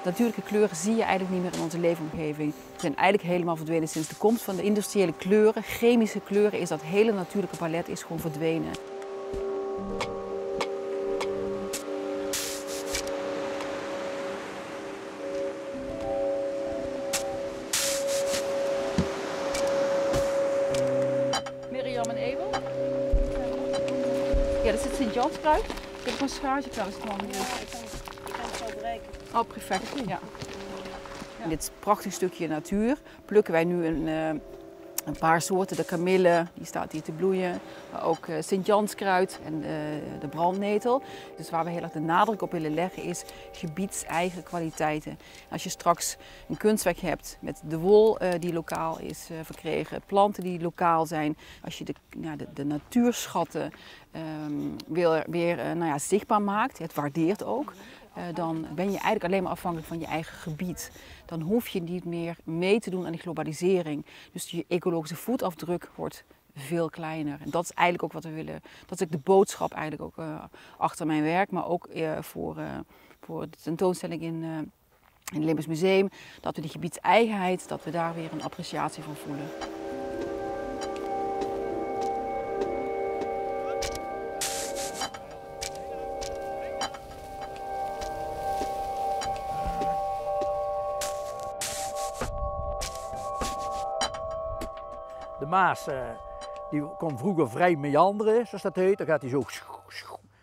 Natuurlijke kleuren zie je eigenlijk niet meer in onze leefomgeving. Ze zijn eigenlijk helemaal verdwenen sinds de komst van de industriële kleuren. Chemische kleuren is dat hele natuurlijke palet is gewoon verdwenen. Mirjam en Ewel. Ja, dat zit Sint-Janskruid. Ik heb een schaartje trouwens. Ik kan het zo breken. Oh, perfect. Ja. In dit prachtig stukje natuur plukken wij nu een paar soorten. De kamille, die staat hier te bloeien. Maar ook Sint-Janskruid en de brandnetel. Dus waar we heel erg de nadruk op willen leggen is gebiedseigen kwaliteiten. Als je straks een kunstwerk hebt met de wol die lokaal is verkregen, planten die lokaal zijn. Als je de natuurschatten weer zichtbaar maakt, het waardeert ook. Dan ben je eigenlijk alleen maar afhankelijk van je eigen gebied. Dan hoef je niet meer mee te doen aan die globalisering. Dus je ecologische voetafdruk wordt veel kleiner. En dat is eigenlijk ook wat we willen. Dat is de boodschap eigenlijk ook achter mijn werk, maar ook voor de tentoonstelling in het Limburgs Museum. Dat we die gebiedseigenheid, dat we daar weer een appreciatie van voelen. De Maas die kon vroeger vrij meanderen, zoals dat heet. Dan gaat hij zo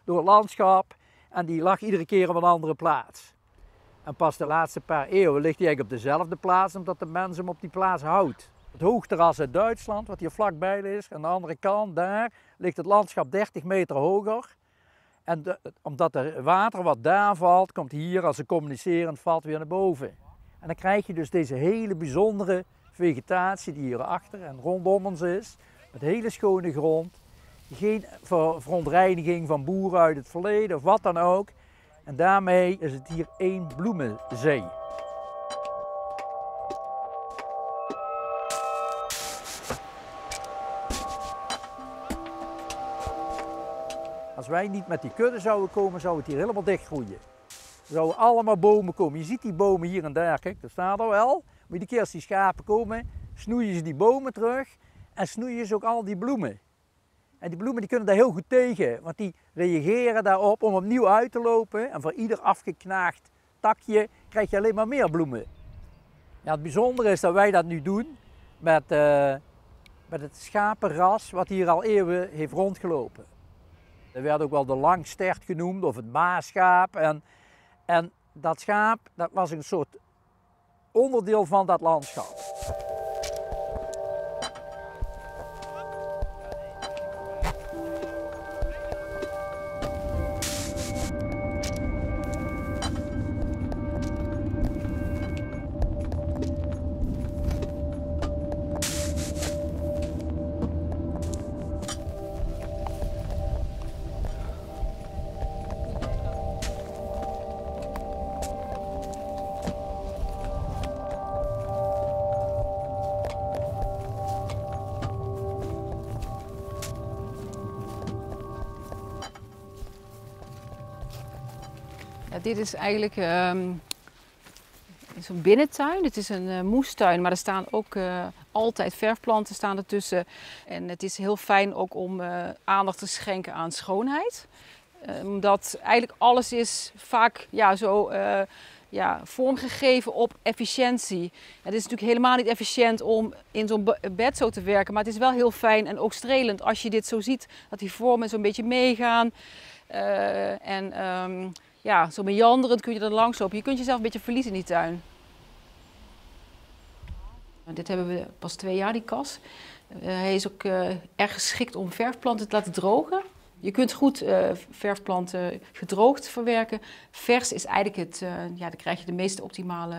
door het landschap en die lag iedere keer op een andere plaats. En pas de laatste paar eeuwen ligt hij eigenlijk op dezelfde plaats, omdat de mens hem op die plaats houdt. Het hoogterras uit Duitsland, wat hier vlakbij is, aan de andere kant, daar ligt het landschap 30 meter hoger. En omdat het water wat daar valt, komt hier als een communicerend vat weer naar boven. En dan krijg je dus deze hele bijzondere vegetatie die hierachter en rondom ons is, met hele schone grond, geen verontreiniging van boeren uit het verleden of wat dan ook. En daarmee is het hier één bloemenzee. Als wij niet met die kudde zouden komen, zou het hier helemaal dichtgroeien. Er zouden allemaal bomen komen. Je ziet die bomen hier en daar, kijk, daar staan er wel. Maar iedere keer als die schapen komen, snoeien ze die bomen terug en snoeien ze ook al die bloemen. En die bloemen die kunnen daar heel goed tegen, want die reageren daarop om opnieuw uit te lopen. En voor ieder afgeknaagd takje krijg je alleen maar meer bloemen. Ja, het bijzondere is dat wij dat nu doen met het schapenras wat hier al eeuwen heeft rondgelopen. Er werd ook wel de langstert genoemd of het Maasschaap. En dat schaap dat was een soort onderdeel van dat landschap. Ja, dit is eigenlijk zo'n binnentuin. Het is een moestuin, maar er staan ook altijd verfplanten staan ertussen. En het is heel fijn ook om aandacht te schenken aan schoonheid. Omdat eigenlijk alles is vaak vormgegeven op efficiëntie. Het is natuurlijk helemaal niet efficiënt om in zo'n bed zo te werken, maar het is wel heel fijn en ook strelend als je dit zo ziet, dat die vormen zo'n beetje meegaan. Zo meanderend kun je er langs lopen. Je kunt jezelf een beetje verliezen in die tuin. Dit hebben we pas 2 jaar, die kas. Hij is ook erg geschikt om verfplanten te laten drogen. Je kunt goed verfplanten gedroogd verwerken. Vers is eigenlijk dan krijg je de meest optimale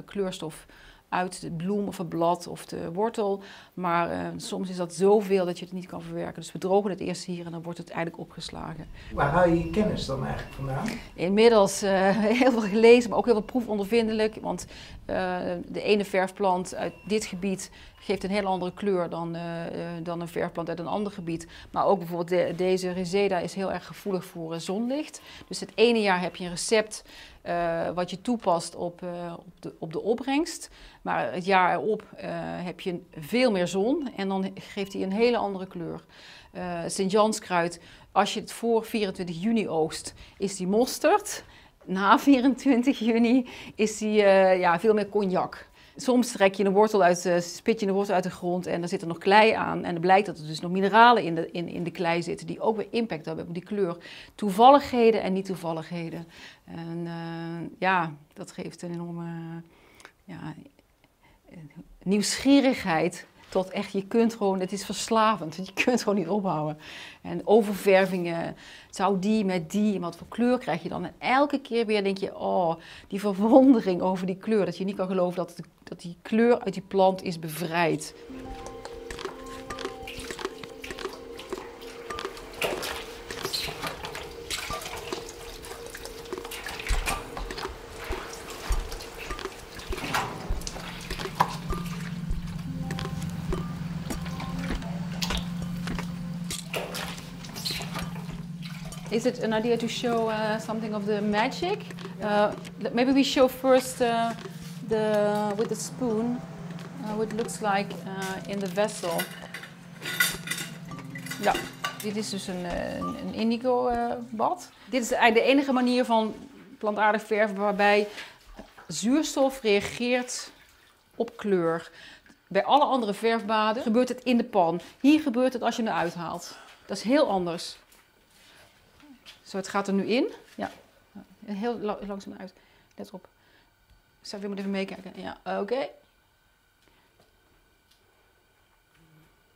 kleurstof uit de bloem of het blad of de wortel. Maar soms is dat zoveel dat je het niet kan verwerken. Dus we drogen het eerst hier en dan wordt het eigenlijk opgeslagen. Waar haal je je kennis dan eigenlijk vandaan? Inmiddels heel veel gelezen, maar ook heel veel proefondervindelijk. Want de ene verfplant uit dit gebied geeft een heel andere kleur dan een verfplant uit een ander gebied. Maar ook bijvoorbeeld deze Reseda is heel erg gevoelig voor zonlicht. Dus het ene jaar heb je een recept wat je toepast op de opbrengst. Maar het jaar erop heb je veel meer zon en dan geeft hij een hele andere kleur. Sint-Janskruid, als je het voor 24 juni oogst, is die mosterd. Na 24 juni is die veel meer cognac. Soms spit je een wortel uit de grond en er zit er nog klei aan. En dan blijkt dat er dus nog mineralen in de klei zitten die ook weer impact hebben op die kleur. Toevalligheden en niet toevalligheden. En dat geeft een enorme nieuwsgierigheid. Tot echt, het is verslavend, want je kunt gewoon niet ophouden. En oververvingen, zou die met die, en wat voor kleur krijg je dan? En elke keer weer denk je, oh, die verwondering over die kleur. Dat je niet kan geloven dat die kleur uit die plant is bevrijd. Is it an idea to show something of the magic? Maybe we show first with the spoon what it looks like in the vessel. Ja, dit is dus een indigo bad. Dit is eigenlijk de enige manier van plantaardig verven waarbij zuurstof reageert op kleur. Bij alle andere verfbaden gebeurt het in de pan. Hier gebeurt het als je hem eruit haalt. Dat is heel anders. Zo, het gaat er nu in. Ja, heel langzaam uit. Let op. Je moet even meekijken. Ja, oké.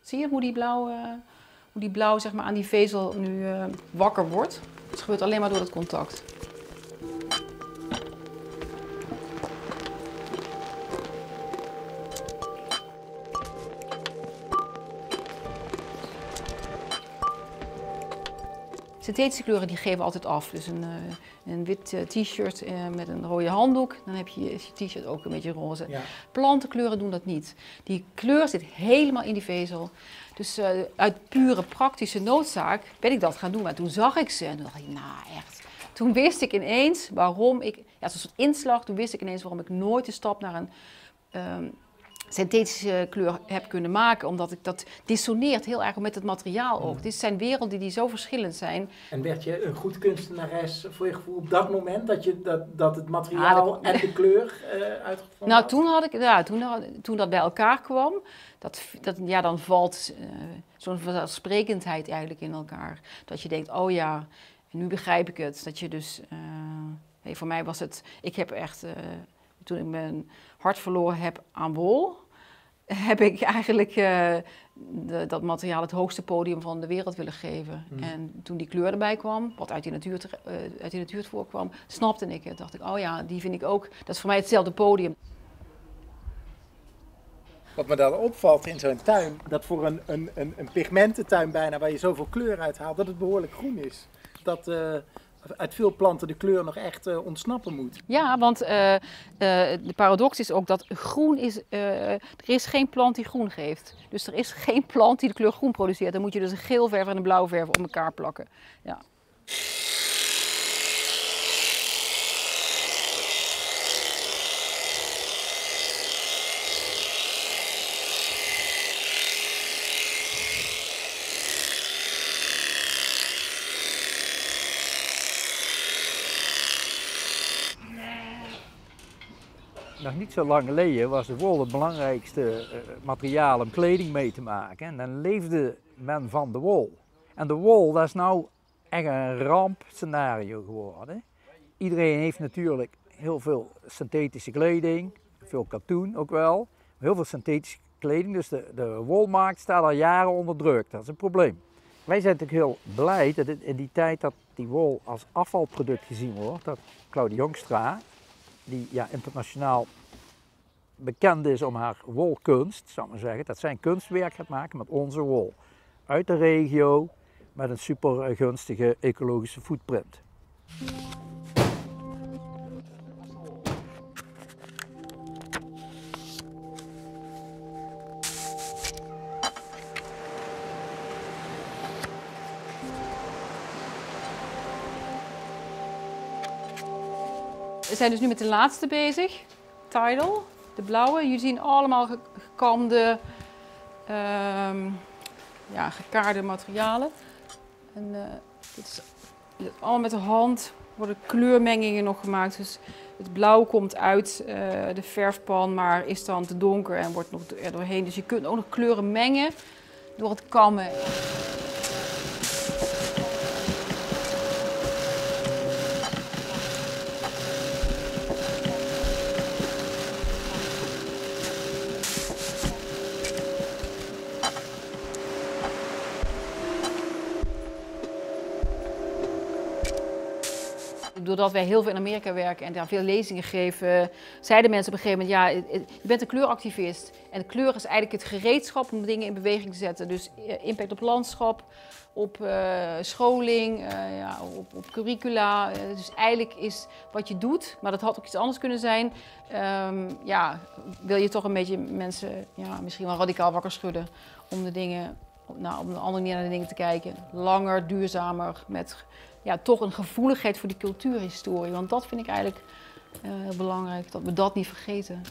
Zie je hoe die blauw zeg maar, aan die vezel nu wakker wordt? Het gebeurt alleen maar door het contact. Synthetische kleuren die geven altijd af. Dus een wit t-shirt met een rode handdoek, dan heb je t-shirt ook een beetje roze. Ja. Plantenkleuren doen dat niet. Die kleur zit helemaal in die vezel. Dus uit pure praktische noodzaak ben ik dat gaan doen. Maar toen zag ik ze en toen dacht ik, nou echt. Toen wist ik ineens waarom ik, het was een soort inslag, toen wist ik ineens waarom ik nooit de stap naar een synthetische kleur heb kunnen maken, omdat dat dissoneert heel erg met het materiaal ook. Dit zijn werelden die zo verschillend zijn. En werd je een goed kunstenares voor je gevoel op dat moment dat het materiaal en de kleur uitgevonden had? Toen dat bij elkaar kwam, dan valt zo'n vanzelfsprekendheid eigenlijk in elkaar. Dat je denkt, oh ja, nu begrijp ik het. Dat je dus, voor mij was het, ik heb echt, toen ik mijn hart verloren heb aan wol, heb ik eigenlijk dat materiaal het hoogste podium van de wereld willen geven. En toen die kleur erbij kwam, wat uit die natuur voorkwam, snapte ik het. Dacht ik, oh ja, die vind ik ook, dat is voor mij hetzelfde podium. Wat me dan opvalt in zo'n tuin, dat voor een pigmententuin bijna, waar je zoveel kleur uithaalt, dat het behoorlijk groen is. Dat uit veel planten de kleur nog echt ontsnappen moet. Ja, want de paradox is ook dat groen is, er is geen plant die groen geeft. Dus er is geen plant die de kleur groen produceert. Dan moet je dus een geel verf en een blauw verf op elkaar plakken. Ja. Nog niet zo lang geleden was de wol het belangrijkste materiaal om kleding mee te maken. En dan leefde men van de wol. En de wol, dat is nou echt een rampscenario geworden. Iedereen heeft natuurlijk heel veel synthetische kleding, veel katoen ook wel. Heel veel synthetische kleding, dus de wolmarkt staat al jaren onder druk. Dat is een probleem. Wij zijn natuurlijk heel blij dat in die tijd dat die wol als afvalproduct gezien wordt, dat Claudia Jongstra, die internationaal bekend is om haar wolkunst, zou ik maar zeggen, dat zij een kunstwerk gaat maken met onze wol. Uit de regio, met een super gunstige ecologische footprint. We zijn dus nu met de laatste bezig, Tidal, de blauwe. Jullie zien allemaal gekamde, gekaarde materialen. En dit is allemaal met de hand, worden kleurmengingen nog gemaakt. Dus het blauw komt uit de verfpan, maar is dan te donker en wordt nog er doorheen. Dus je kunt ook nog kleuren mengen door het kammen. Doordat wij heel veel in Amerika werken en daar veel lezingen geven, zeiden mensen op een gegeven moment, ja, je bent een kleuractivist. En de kleur is eigenlijk het gereedschap om dingen in beweging te zetten. Dus impact op landschap, op scholing, op curricula. Dus eigenlijk is wat je doet, maar dat had ook iets anders kunnen zijn. Wil je toch een beetje mensen misschien wel radicaal wakker schudden om de dingen, op een andere manier naar de dingen te kijken. Langer, duurzamer, met toch een gevoeligheid voor die cultuurhistorie. Want dat vind ik eigenlijk heel belangrijk, dat we dat niet vergeten.